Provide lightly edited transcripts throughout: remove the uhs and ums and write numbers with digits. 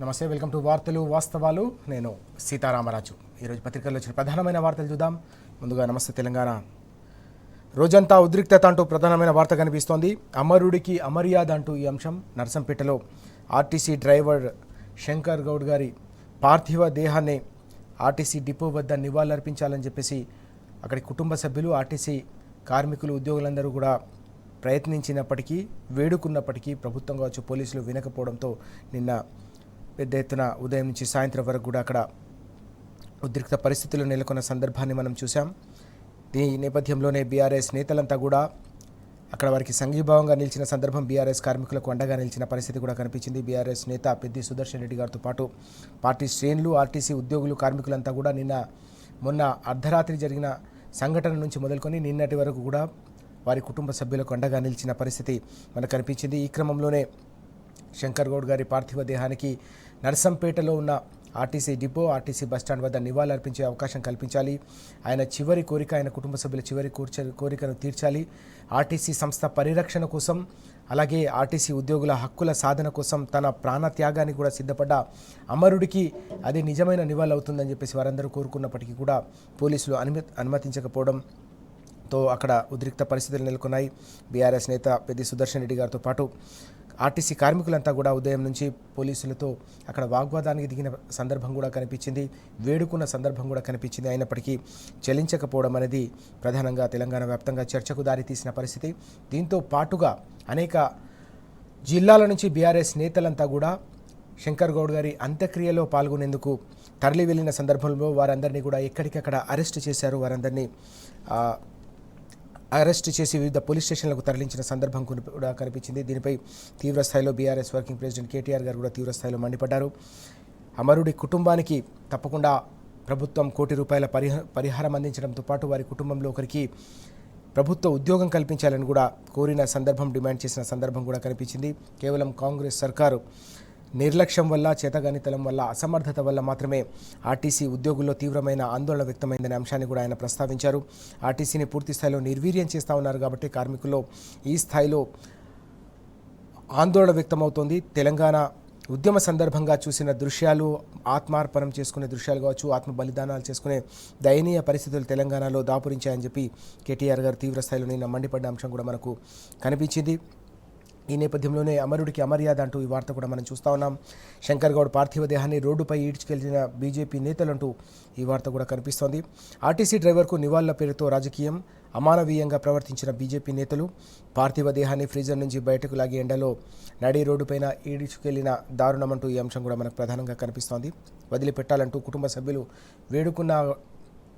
నమస్తే, welcome to వార్తలు వాస్తవాలు. నేను సీతారామరాజు. ఈరోజు పత్రికల్లో వచ్చిన ప్రధానమైన వార్తలు చూద్దాం. ముందుగా నమస్తే తెలంగాణ. రోజంతా ఉద్రిక్తత అంటూ ప్రధానమైన వార్త కనిపిస్తోంది. అమరుడికి అమర్యాద అంటూ ఈ అంశం. నర్సంపేటలో ఆర్టీసీ డ్రైవర్ శంకర్ గౌడ్ గారి పార్థివ దేహాన్ని ఆర్టీసీ డిపో వద్ద నివాళులర్పించాలని చెప్పేసి అక్కడి కుటుంబ సభ్యులు, ఆర్టీసీ కార్మికులు, ఉద్యోగులందరూ కూడా ప్రయత్నించినప్పటికీ, వేడుకున్నప్పటికీ ప్రభుత్వం కావచ్చు, పోలీసులు వినకపోవడంతో నిన్న పెద్ద ఎత్తున ఉదయం నుంచి సాయంత్రం వరకు కూడా అక్కడ ఉద్రిక్త పరిస్థితులు నెలకొన్న సందర్భాన్ని మనం చూసాం. ఈ నేపథ్యంలోనే బీఆర్ఎస్ నేతలంతా కూడా అక్కడ వారికి సంఘీభావంగా నిలిచిన సందర్భం, బీఆర్ఎస్ కార్మికులకు అండగా నిలిచిన పరిస్థితి కూడా కనిపించింది. బీఆర్ఎస్ నేత పెద్ది సుదర్శన్ రెడ్డి గారితో పాటు పార్టీ శ్రేణులు, ఆర్టీసీ ఉద్యోగులు, కార్మికులంతా కూడా మొన్న అర్ధరాత్రి జరిగిన సంఘటన నుంచి మొదలుకొని నిన్నటి వరకు కూడా వారి కుటుంబ సభ్యులకు అండగా నిలిచిన పరిస్థితి మనకు కనిపించింది. ఈ క్రమంలోనే శంకర్ గౌడ్ గారి పార్థివ దేహానికి నర్సంపేటలో ఉన్న ఆర్టీసీ డిపో, ఆర్టీసీ బస్టాండ్ వద్ద నివాళులర్పించే అవకాశం కల్పించాలి. ఆయన చివరి కోరిక, ఆయన కుటుంబ సభ్యుల చివరి కోరికను తీర్చాలి. ఆర్టీసీ సంస్థ పరిరక్షణ కోసం, అలాగే ఆర్టీసీ ఉద్యోగుల హక్కుల సాధన కోసం తన ప్రాణ త్యాగాన్ని కూడా సిద్ధపడ్డ అమరుడికి అది నిజమైన నివాళి అవుతుందని చెప్పేసి వారందరూ కోరుకున్నప్పటికీ కూడా పోలీసులు అనుమతించకపోవడంతో అక్కడ ఉద్రిక్త పరిస్థితులు నెలకొన్నాయి. బీఆర్ఎస్ నేత పెద్ది సుదర్శన్ రెడ్డి గారితో పాటు ఆర్టీసీ కార్మికులంతా కూడా ఉదయం నుంచి పోలీసులతో అక్కడ వాగ్వాదానికి దిగిన సందర్భం కూడా కనిపించింది, వేడుకున్న సందర్భం కూడా కనిపించింది. అయినప్పటికీ చెల్లించకపోవడం అనేది ప్రధానంగా తెలంగాణ వ్యాప్తంగా చర్చకు దారితీసిన పరిస్థితి. దీంతో పాటుగా అనేక జిల్లాల నుంచి బీఆర్ఎస్ నేతలంతా కూడా శంకర్ గౌడ్ గారి అంత్యక్రియలో పాల్గొనేందుకు తరలి వెళ్ళిన సందర్భంలో వారందరినీ కూడా ఎక్కడికక్కడ అరెస్ట్ చేశారు. వారందరినీ అరెస్ట్ చేసి వివిధ పోలీస్ స్టేషన్లకు తరలించిన సందర్భం కూడా కనిపించింది. దీనిపై తీవ్రస్థాయిలో బీఆర్ఎస్ వర్కింగ్ ప్రెసిడెంట్ కేటీఆర్ గారు కూడా తీవ్రస్థాయిలో మండిపడ్డారు. అమరుడి కుటుంబానికి తప్పకుండా ప్రభుత్వం ₹1 కోటి పరిహారం అందించడంతో పాటు వారి కుటుంబంలో ఒకరికి ప్రభుత్వ ఉద్యోగం కల్పించాలని కూడా కోరిన సందర్భం, డిమాండ్ చేసిన సందర్భం కూడా కనిపించింది. కేవలం కాంగ్రెస్ సర్కారు నిర్లక్ష్యం వల్ల, చేతగానితనం వల్ల, అసమర్థత వల్ల మాత్రమే ఆర్టీసీ ఉద్యోగుల్లో తీవ్రమైన ఆందోళన వ్యక్తమైందనే అంశాన్ని కూడా ఆయన ప్రస్తావించారు. ఆర్టీసీని పూర్తి స్థాయిలో నిర్వీర్యం చేస్తూ ఉన్నారు కాబట్టి కార్మికుల్లో ఈ స్థాయిలో ఆందోళన వ్యక్తమవుతోంది. తెలంగాణ ఉద్యమ సందర్భంగా చూసిన దృశ్యాలు, ఆత్మార్పణం చేసుకునే దృశ్యాలు కావచ్చు, ఆత్మ బలిదానాలు చేసుకునే దయనీయ పరిస్థితులు తెలంగాణలో దాపురించాయని చెప్పి కేటీఆర్ గారు తీవ్రస్థాయిలో నిన్న మండిపడ్డ అంశం కూడా మనకు కనిపించింది. ఈ నేపథ్యంలోనే అమరుడికి అమర్యాద అంటూ ఈ వార్త కూడా మనం చూస్తూ ఉన్నాం. శంకర్ గౌడ్ పార్థివ దేహాన్ని రోడ్డుపై ఈడ్చుకెళ్లిన బీజేపీ నేతలంటూ ఈ వార్త కూడా కనిపిస్తోంది. ఆర్టీసీ డ్రైవర్కు నివాళుల పేరుతో రాజకీయం, అమానవీయంగా ప్రవర్తించిన బీజేపీ నేతలు పార్థివ దేహాన్ని ఫ్రీజర్ నుంచి బయటకు లాగి ఎండలో నడి రోడ్డుపైన ఈడ్చుకెళ్లిన దారుణమంటూ ఈ అంశం కూడా మనకు ప్రధానంగా కనిపిస్తోంది. వదిలిపెట్టాలంటూ కుటుంబ సభ్యులు వేడుకున్న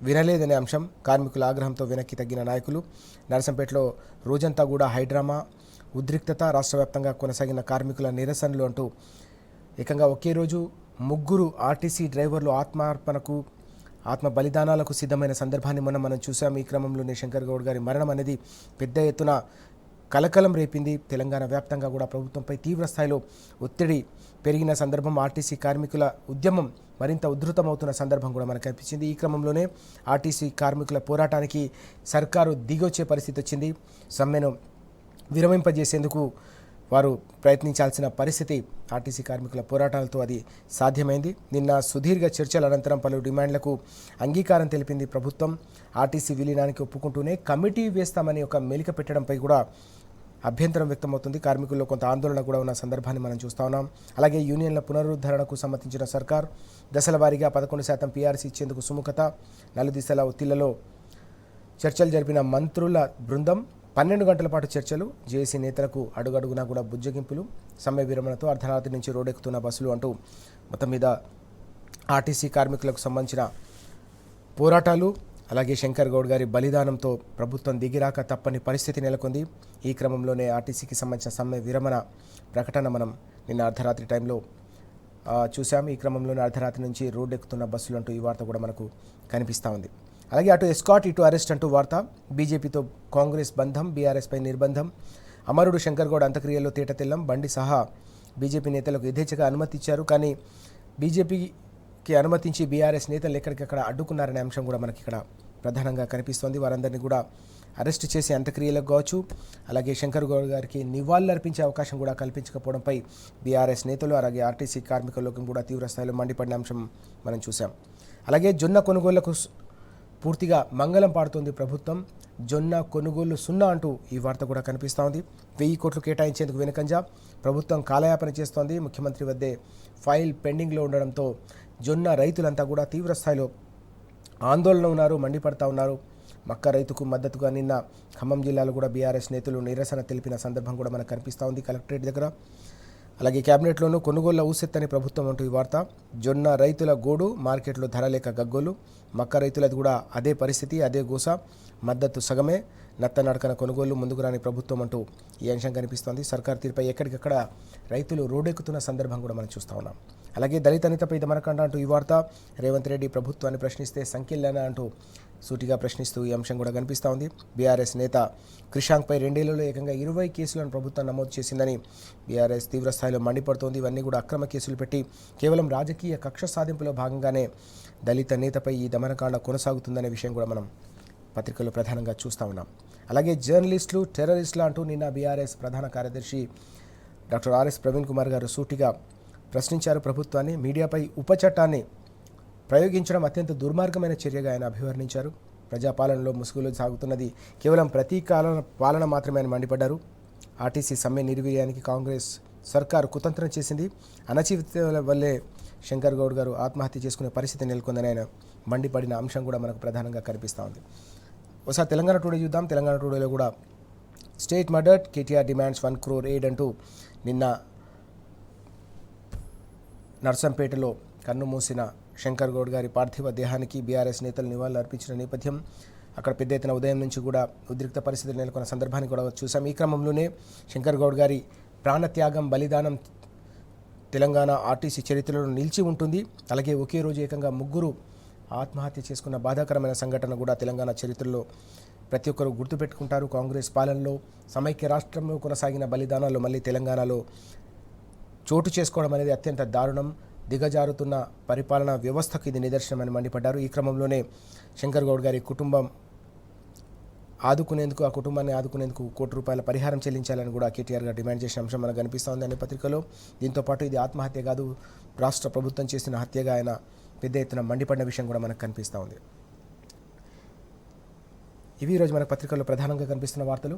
వినలేదనే అంశం, కార్మికుల ఆగ్రహంతో వెనక్కి తగ్గిన నాయకులు. నర్సంపేటలో రోజంతా కూడా హైడ్రామా, ఉద్రిక్తత, రాష్ట్ర వ్యాప్తంగా కొనసాగిన కార్మికుల నిరసనలు అంటూ ఏకంగా ఒకే రోజు 3 ఆర్టీసీ డ్రైవర్లు ఆత్మ బలిదానాలకు సిద్ధమైన సందర్భాన్ని మనం చూసాం. ఈ క్రమంలోనే శంకర్ గౌడ్ గారి మరణం అనేది పెద్ద ఎత్తున కలకలం రేపింది. తెలంగాణ వ్యాప్తంగా కూడా ప్రభుత్వంపై తీవ్ర స్థాయిలో ఒత్తిడి పెరిగిన సందర్భం, ఆర్టీసీ కార్మికుల ఉద్యమం మరింత ఉధృతమవుతున్న సందర్భం కూడా మనకు కనిపించింది. ఈ క్రమంలోనే ఆర్టీసీ కార్మికుల పోరాటానికి సర్కారు దిగొచ్చే పరిస్థితి వచ్చింది. సమ్మెను విరమింపజేసేందుకు వారు ప్రయత్నించాల్సిన పరిస్థితి ఆర్టీసీ కార్మికుల పోరాటాలతో అది సాధ్యమైంది. నిన్న సుదీర్ఘ చర్చల అనంతరం పలు డిమాండ్లకు అంగీకారం తెలిపింది ప్రభుత్వం. ఆర్టీసీ విలీనానికి ఒప్పుకుంటూనే కమిటీ వేస్తామని ఒక మెలిక పెట్టడంపై కూడా అభ్యంతరం వ్యక్తమవుతుంది. కార్మికుల్లో కొంత ఆందోళన కూడా ఉన్న సందర్భాన్ని మనం చూస్తూ ఉన్నాం. అలాగే యూనియన్ల పునరుద్ధరణకు సమ్మతించిన సర్కార్ దశల వారీగా 11% పీఆర్సీ ఇచ్చేందుకు సుముఖత, 4 దిశల ఒత్తిళ్లలో చర్చలు జరిపిన మంత్రుల బృందం, 12 గంటల పాటు చర్చలు, జేఏసీ నేతలకు అడుగడుగునా కూడా బుజ్జగింపులు, సమ్మె విరమణతో అర్ధరాత్రి నుంచి రోడ్డెక్కుతున్న బస్సులు అంటూ మొత్తం మీద ఆర్టీసీ కార్మికులకు సంబంధించిన పోరాటాలు, అలాగే శంకర్ గౌడ్ గారి బలిదానంతో ప్రభుత్వం దిగిరాక తప్పని పరిస్థితి నెలకొంది. ఈ క్రమంలోనే ఆర్టీసీకి సంబంధించిన సమ్మె విరమణ ప్రకటన మనం నిన్న అర్ధరాత్రి టైంలో చూసాం. ఈ క్రమంలోనే అర్ధరాత్రి నుంచి రోడ్డెక్కుతున్న బస్సులు అంటూ ఈ వార్త కూడా మనకు కనిపిస్తూ ఉంది. అలాగే అటు ఎస్కాట్, ఇటు అరెస్ట్ అంటూ వార్త. బీజేపీతో కాంగ్రెస్ బంధం, బీఆర్ఎస్పై నిర్బంధం. అమరుడు శంకర్ గౌడ్ అంత్యక్రియల్లో తేటతెల్లం. బండి సహా బీజేపీ నేతలకు యథేచ్ఛగా అనుమతి ఇచ్చారు, కానీ బీజేపీకి అనుమతించి బీఆర్ఎస్ నేతలు ఎక్కడికక్కడ అడ్డుకున్నారనే అంశం కూడా మనకి ఇక్కడ ప్రధానంగా కనిపిస్తోంది. వారందరినీ కూడా అరెస్ట్ చేసి అంత్యక్రియలకు కావచ్చు, అలాగే శంకర్ గౌడ్ గారికి నివాళులర్పించే అవకాశం కూడా కల్పించకపోవడంపై బీఆర్ఎస్ నేతలు అలాగే ఆర్టీసీ కార్మికులకు కూడా తీవ్రస్థాయిలో మండిపడిన అంశం మనం చూసాం. అలాగే జొన్న కొనుగోళ్లకు పూర్తిగా మంగళం పాడుతోంది ప్రభుత్వం. జొన్న కొనుగోలు సున్నా అంటూ ఈ వార్త కూడా కనిపిస్తూ ఉంది. 1000 కోట్లు కేటాయించేందుకు వెనుకంజ ప్రభుత్వం కాలయాపన చేస్తోంది. ముఖ్యమంత్రి వద్దే ఫైల్ పెండింగ్లో ఉండడంతో జొన్న రైతులంతా కూడా తీవ్ర స్థాయిలో ఆందోళన ఉన్నారు, మండిపడతా ఉన్నారు. మక్క రైతుకు మద్దతుగా నిన్న ఖమ్మం జిల్లాలో కూడా బీఆర్ఎస్ నేతలు నిరసన తెలిపిన సందర్భం కూడా మనకు కనిపిస్తూ ఉంది కలెక్టరేట్ దగ్గర. అలాగే క్యాబినెట్లోనూ కొనుగోళ్ల ఊసెత్తని ప్రభుత్వం అంటూ ఈ వార్త. జొన్న రైతుల గోడు, మార్కెట్లో ధర లేక గగ్గోలు. మక్క రైతులది కూడా అదే పరిస్థితి, అదే గోస. మద్దతు సగమే, నత్తనడకన కొనుగోలు ముందుకు రాని ప్రభుత్వం అంటూ ఈ అంశం కనిపిస్తోంది. సర్కార్ తీరుపై ఎక్కడికక్కడ రైతులు రోడ్డెక్కుతున్న సందర్భం కూడా మనం చూస్తూ ఉన్నాం. అలాగే దళిత నేతపై దమనకాండ అంటూ ఈ వార్త. రేవంత్ రెడ్డి ప్రభుత్వాన్ని ప్రశ్నిస్తే సంఖ్యలేనా అంటూ సూటిగా ప్రశ్నిస్తూ ఈ అంశం కూడా కనిపిస్తూ ఉంది. బీఆర్ఎస్ నేత క్రిషాంక్పై 2 ఏళ్లలో ఏకంగా 20 కేసులను ప్రభుత్వం నమోదు చేసిందని బీఆర్ఎస్ తీవ్రస్థాయిలో మండిపడుతోంది. ఇవన్నీ కూడా అక్రమ కేసులు పెట్టి కేవలం రాజకీయ కక్ష సాధింపులో భాగంగానే దళిత నేతపై ఈ దమనకాండ కొనసాగుతుందనే విషయం కూడా మనం పత్రికల్లో ప్రధానంగా చూస్తూ ఉన్నాం. అలాగే జర్నలిస్టులు టెర్రరిస్టులు అంటూ నిన్న బీఆర్ఎస్ ప్రధాన కార్యదర్శి డాక్టర్ ఆర్ఎస్ ప్రవీణ్ కుమార్ గారు సూటిగా ప్రశ్నించారు ప్రభుత్వాన్ని. మీడియాపై ఉపచట్టాన్ని ప్రయోగించడం అత్యంత దుర్మార్గమైన చర్యగా ఆయన అభివర్ణించారు. ప్రజాపాలనలో ముసుగులు సాగుతున్నది కేవలం ప్రతీకాల పాలన మాత్రమే అని మండిపడ్డారు. ఆర్టీసీ సమ్మె నిర్వీర్యానికి కాంగ్రెస్ సర్కారు కుతంత్రం చేసింది. అణచివేత వల్లే శంకర్ గౌడ్ గారు ఆత్మహత్య చేసుకునే పరిస్థితి నెలకొందని ఆయన మండిపడిన అంశం కూడా మనకు ప్రధానంగా కనిపిస్తూ ఉంది. ఒకసారి తెలంగాణ టుడే చూద్దాం. తెలంగాణ టుడేలో కూడా state murder, KTR demands 1 crore aid అంటూ నిన్న నర్సంపేటలో కన్ను మూసిన శంకర్ గౌడ్ గారి పార్థివ దేహానికి బీఆర్ఎస్ నేతలు నివాళులు అర్పించిన నేపథ్యం. అక్కడ పెద్ద ఎత్తున ఉదయం నుంచి కూడా ఉద్రిక్త పరిస్థితులు నెలకొన్న సందర్భాన్ని కూడా చూసాం. ఈ క్రమంలోనే శంకర్ గౌడ్ గారి ప్రాణత్యాగం, బలిదానం తెలంగాణ ఆర్టీసీ చరిత్రలో నిలిచి ఉంటుంది. అలాగే ఒకే రోజు ఏకంగా 3 ఆత్మహత్య చేసుకున్న బాధాకరమైన సంఘటన కూడా తెలంగాణ చరిత్రలో ప్రతి ఒక్కరు గుర్తుపెట్టుకుంటారు. కాంగ్రెస్ పాలనలో సమైక్య రాష్ట్రంలో కొనసాగిన బలిదానాలు మళ్ళీ తెలంగాణలో చోటు చేసుకోవడం అనేది అత్యంత దారుణం. దిగజారుతున్న పరిపాలనా వ్యవస్థకు ఇది నిదర్శనమని మండిపడ్డారు. ఈ క్రమంలోనే శంకర్ గౌడ్ గారి కుటుంబం ఆదుకునేందుకు, ఆ కుటుంబాన్ని ఆదుకునేందుకు 1 కోటి రూపాయల పరిహారం చెల్లించాలని కూడా కేటీఆర్ గారు డిమాండ్ చేసిన అంశం మనకు కనిపిస్తూ ఉంది అనే పత్రికలో. దీంతోపాటు ఇది ఆత్మహత్య కాదు, రాష్ట్ర ప్రభుత్వం చేసిన హత్యగా ఆయన పెద్ద ఎత్తున మండిపడిన విషయం కూడా మనకు కనిపిస్తూ ఉంది. ఇవి ఈరోజు మన పత్రికల్లో ప్రధానంగా కనిపిస్తున్న వార్తలు.